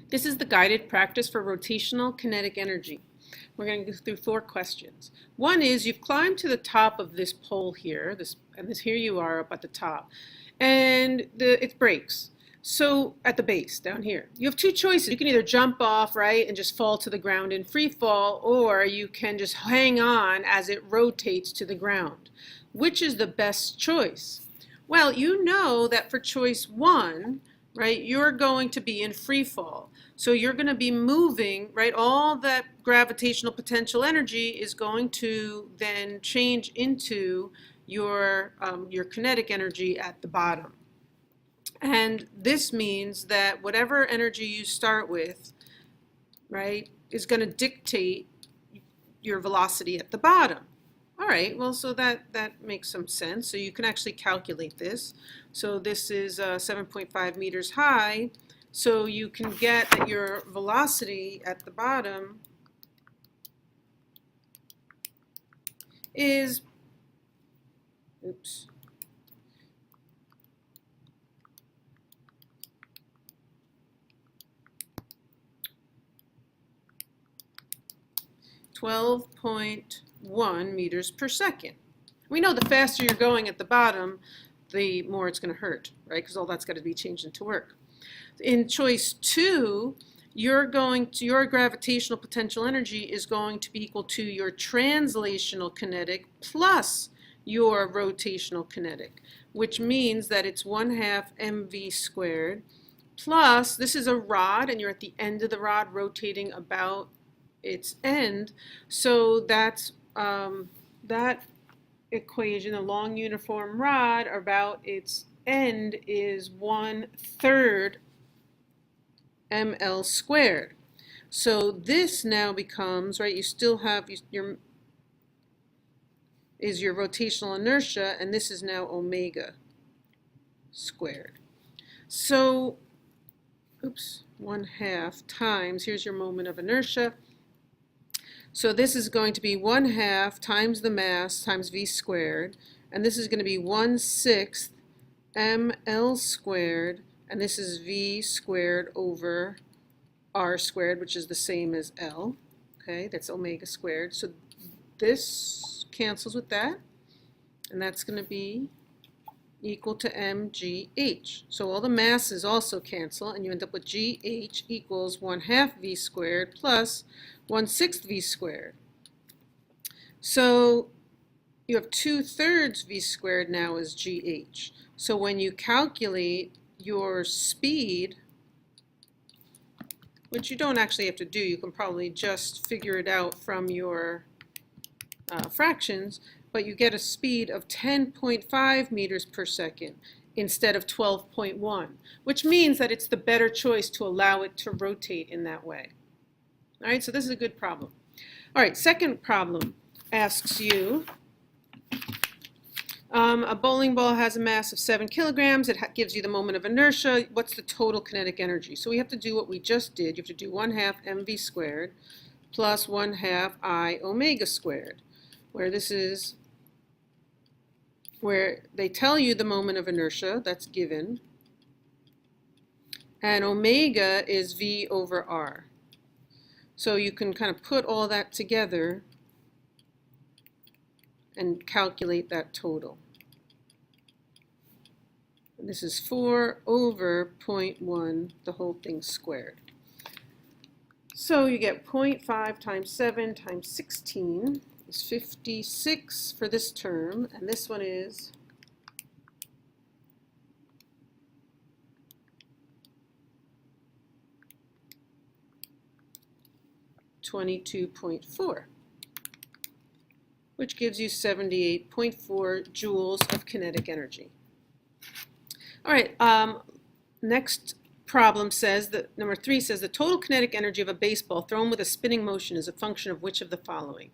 This is the guided practice for rotational kinetic energy. We're going to go through 4 questions. One is you've climbed to the top of this pole here, here you are up at the top, and it breaks. So at the base down here, you have 2 choices. You can either jump off, right, and just fall to the ground in free fall, or you can just hang on as it rotates to the ground. Which is the best choice? Well, you know that for choice 1, right, you're going to be in free fall. So you're going to be moving, right, all that gravitational potential energy is going to then change into your kinetic energy at the bottom. And this means that whatever energy you start with, right, is going to dictate your velocity at the bottom. All right, well, so that makes some sense. So you can actually calculate this. So this is 7.5 meters high. So you can get that your velocity at the bottom is, 12.1 meters per second. We know the faster you're going at the bottom, the more it's going to hurt, right? Because all that's got to be changed into work. In choice 2, your gravitational potential energy is going to be equal to your translational kinetic plus your rotational kinetic, which means that it's 1/2 mv squared plus, this is a rod, and you're at the end of the rod rotating about its end. So that's that equation, a long uniform rod about its end is 1/3 ml squared. So this now becomes, right, you still have your rotational inertia, and this is now omega squared. So 1/2 times, here's your moment of inertia. So this is going to be 1/2 times the mass times v squared, and this is going to be 1/6 ml squared, and this is v squared over r squared, which is the same as L. Okay, that's omega squared. So this cancels with that, and that's going to be equal to mgh. So all the masses also cancel, and you end up with gh equals 1/2 v squared plus 1/6 v squared. So you have 2/3 v squared now as gh. So when you calculate your speed, which you don't actually have to do, you can probably just figure it out from your fractions, but you get a speed of 10.5 meters per second instead of 12.1, which means that it's the better choice to allow it to rotate in that way. All right, so this is a good problem. All right, second problem asks you, a bowling ball has a mass of 7 kilograms. It gives you the moment of inertia. What's the total kinetic energy? So we have to do what we just did. You have to do 1/2 mv squared plus 1/2 I omega squared, where this is where they tell you the moment of inertia, that's given, and omega is v over r. So you can kind of put all that together and calculate that total. And this is 4 over 0.1, the whole thing squared. So you get 0.5 times 7 times 16 is 56 for this term, and this one is 22.4, which gives you 78.4 joules of kinetic energy. All right, next problem says that number 3 says the total kinetic energy of a baseball thrown with a spinning motion is a function of which of the following?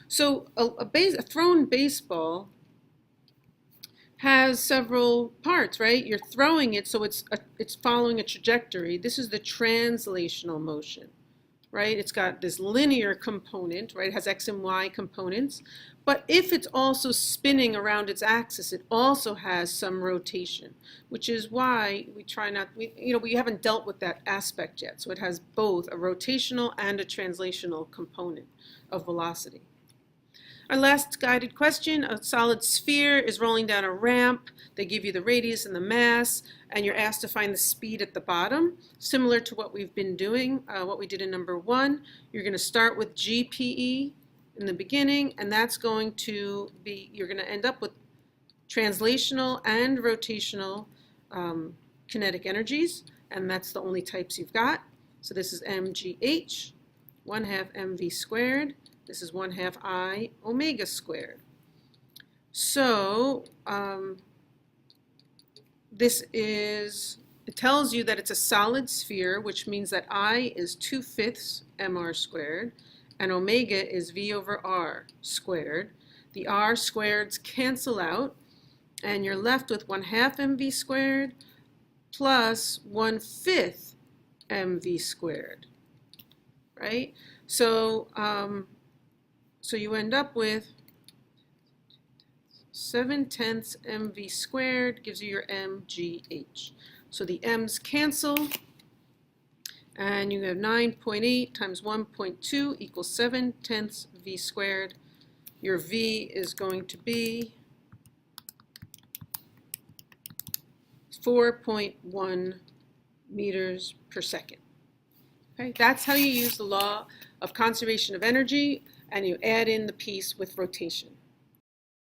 So a thrown baseball has several parts, right? You're throwing it, so it's following a trajectory. This is the translational motion, right? It's got this linear component, right? It has x and y components, But if it's also spinning around its axis, it also has some rotation, which is why we try not, we haven't dealt with that aspect yet. So it has both a rotational and a translational component of velocity. Our last guided question, a solid sphere is rolling down a ramp. They give you the radius and the mass, and you're asked to find the speed at the bottom. Similar to what we've been doing, what we did in number 1, you're going to start with GPE in the beginning, and that's going to be, you're going to end up with translational and rotational kinetic energies, and that's the only types you've got. So this is mgh, 1/2 mv squared. This is 1/2 I omega squared. So it tells you that it's a solid sphere, which means that I is 2/5 mr squared, and omega is v over r squared. The r squareds cancel out, and you're left with 1/2 mv squared plus 1/5 mv squared, right? So you end up with 7/10 mv squared gives you your mgh. So the m's cancel, and you have 9.8 times 1.2 equals 7/10 v squared. Your v is going to be 4.1 meters per second. Okay, that's how you use the law of conservation of energy, and you add in the piece with rotation.